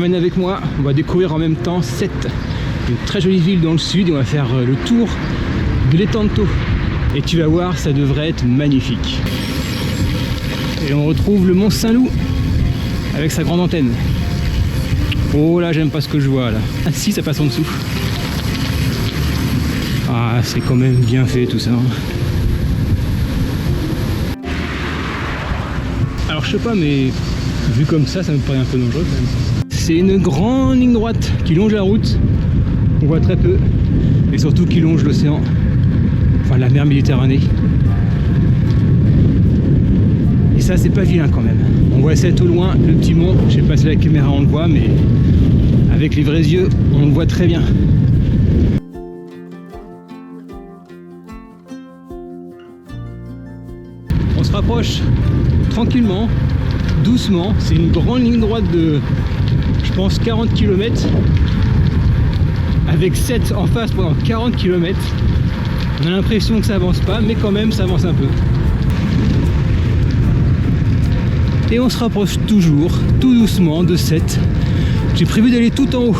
t'emmène avec moi. On va découvrir en même temps Sète, une très jolie ville dans le sud, et on va faire le tour de l'Étanto. Et tu vas voir, ça devrait être magnifique. Et on retrouve le Mont Saint-Loup avec sa grande antenne. Oh là, j'aime pas ce que je vois là. Ah si, ça passe en dessous. Ah, c'est quand même bien fait tout ça. Alors je sais pas, mais vu comme ça me paraît un peu dangereux quand même. C'est une grande ligne droite qui longe la route. On voit très peu. Et surtout qui longe l'océan. Enfin la mer Méditerranée. Et ça c'est pas vilain quand même. On voit Sète au loin, le petit mont. Je sais pas si la caméra on le voit, mais avec les vrais yeux, on le voit très bien. On se rapproche tranquillement, doucement. C'est une grande ligne droite de, je pense, 40 km. Avec Sète en face pendant 40 km. On a l'impression que ça avance pas, mais quand même ça avance un peu. Et on se rapproche toujours, tout doucement, de Sète. J'ai prévu d'aller tout en haut.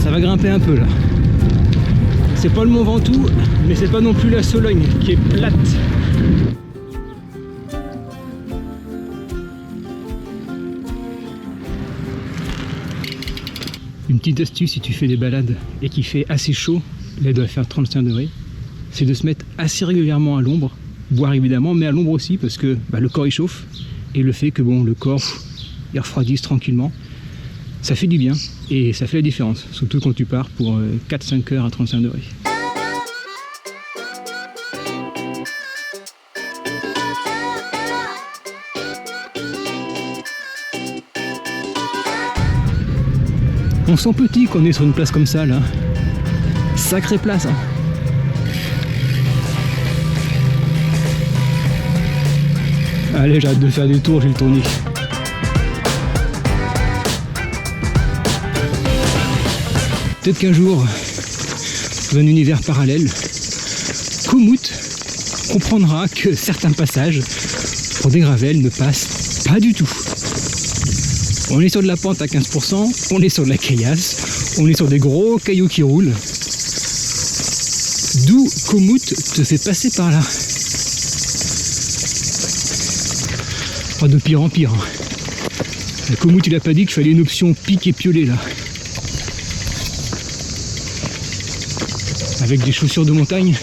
Ça va grimper un peu là. C'est pas le Mont Ventoux, mais c'est pas non plus la Sologne qui est plate. Une petite astuce si tu fais des balades et qu'il fait assez chaud, là il doit faire 35 degrés, c'est de se mettre assez régulièrement à l'ombre, boire évidemment, mais à l'ombre aussi parce que le corps il chauffe et le fait que bon, le corps il refroidisse tranquillement, ça fait du bien et ça fait la différence, surtout quand tu pars pour 4-5 heures à 35 degrés. On sent petit qu'on est sur une place comme ça là. Sacrée place hein. Allez, j'arrête de faire des tours, j'ai le tournis. Peut-être qu'un jour, dans un univers parallèle, Komoot comprendra que certains passages pour des gravels ne passent pas du tout. On est sur de la pente à 15%, on est sur de la caillasse, on est sur des gros cailloux qui roulent. D'où Komoot te fait passer par là. Oh, de pire en pire. Komoot il a pas dit qu'il fallait une option pique et piolet là. Avec des chaussures de montagne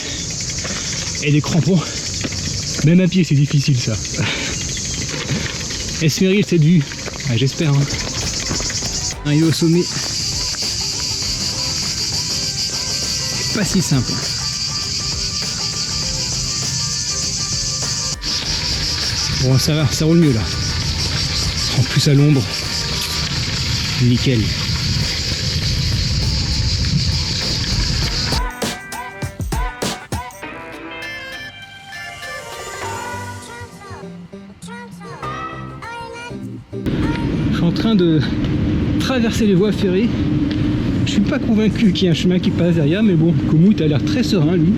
et des crampons. Même à pied c'est difficile ça. Est-ce mérite cette vue? Ah, j'espère. Hein. Arrivé au sommet. C'est pas si simple. Bon ça va, ça roule mieux là. En plus à l'ombre. Nickel. Je suis en train de traverser les voies ferrées. Je suis pas convaincu qu'il y ait un chemin qui passe derrière, mais bon, Komoot a l'air très serein lui.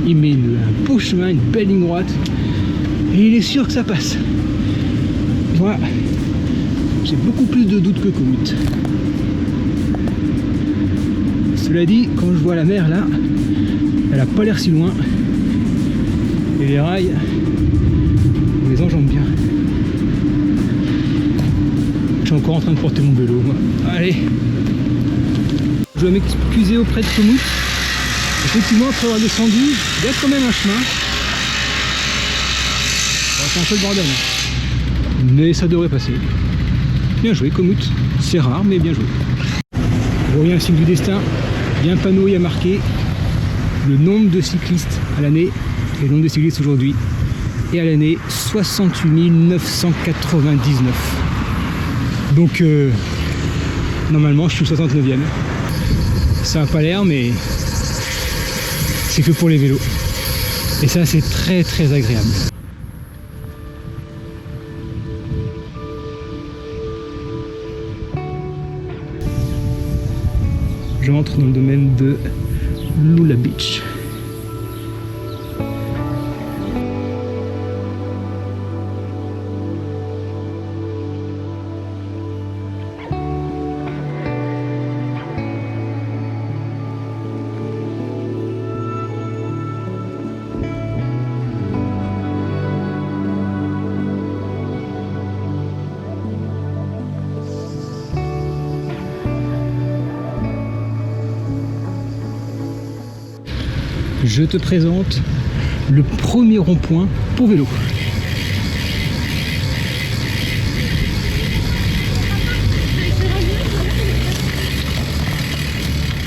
Il met un beau chemin, une belle ligne droite. Et il est sûr que ça passe. Moi, j'ai beaucoup plus de doutes que Komoot. Cela dit, quand je vois la mer là, elle a pas l'air si loin. Et les rails, on les enjambe bien. Je suis encore en train de porter mon vélo, moi. Allez. Je vais m'excuser auprès de Komoot. Effectivement, après avoir descendu, il y a quand même un chemin. Bon, c'est un peu le bordel. Mais ça devrait passer. Bien joué, Komoot. C'est rare, mais bien joué. Vous voyez un signe du destin. Il y a un panneau, il y a marqué le nombre de cyclistes à l'année et le nombre de cyclistes aujourd'hui. Et à l'année, 68 999. Donc, normalement, je suis 69e. Ça n'a pas l'air, mais c'est que pour les vélos. Et ça, c'est très très agréable. J'entre dans le domaine de Lula Beach. je te présente le premier rond-point pour vélo.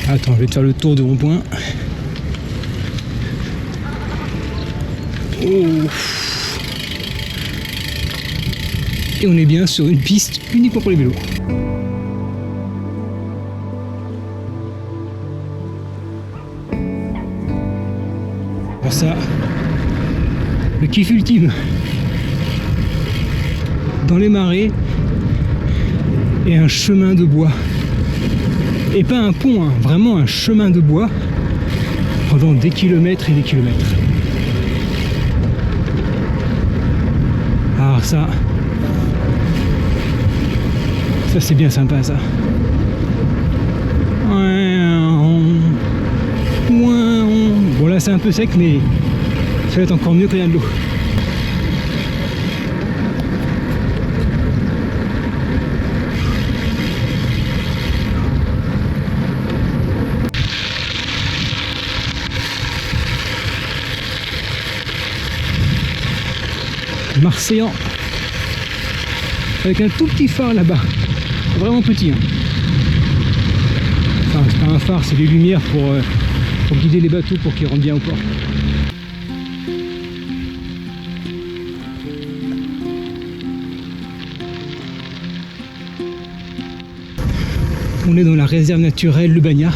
Attends, je vais te faire le tour du rond-point. Oh. Et on est bien sur une piste uniquement pour les vélos. Alors ça, le kiff ultime. Dans les marais et un chemin de bois. Et pas un pont, hein, vraiment un chemin de bois pendant des kilomètres et des kilomètres. Alors ça c'est bien sympa ça. Bon là c'est un peu sec mais ça va être encore mieux quand il y a de l'eau. Marseillan avec un tout petit phare là-bas, vraiment petit, hein. Enfin c'est pas un phare, c'est des lumières pour guider les bateaux pour qu'ils rentrent bien au port. On est dans la réserve naturelle Le Bagnat.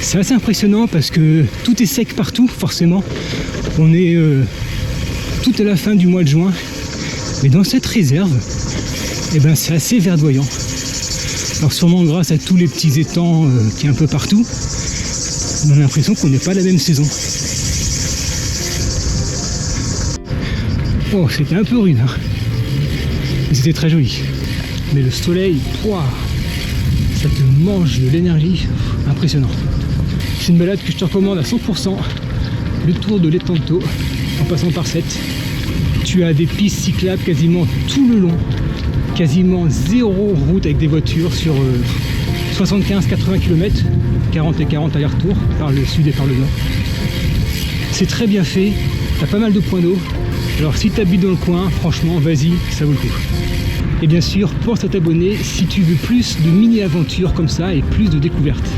C'est assez impressionnant parce que tout est sec partout, forcément. On est tout à la fin du mois de juin, mais dans cette réserve, eh ben, c'est assez verdoyant. Alors sûrement grâce à tous les petits étangs qu'il y a un peu partout, on a l'impression qu'on n'est pas à la même saison. Oh, c'était un peu rude, hein. C'était très joli. Mais le soleil, pouah, ça te mange de l'énergie, impressionnant. C'est une balade que je te recommande à 100%, le tour de l'étang de Thau, en passant par Sète. Tu as des pistes cyclables quasiment tout le long, quasiment zéro route avec des voitures sur 75-80 km, 40 et 40 aller-retour par le sud et par le nord. C'est très bien fait, tu as pas mal de points d'eau, alors si tu habites dans le coin, franchement vas-y, ça vaut le coup. Et bien sûr, pense à t'abonner si tu veux plus de mini-aventures comme ça et plus de découvertes.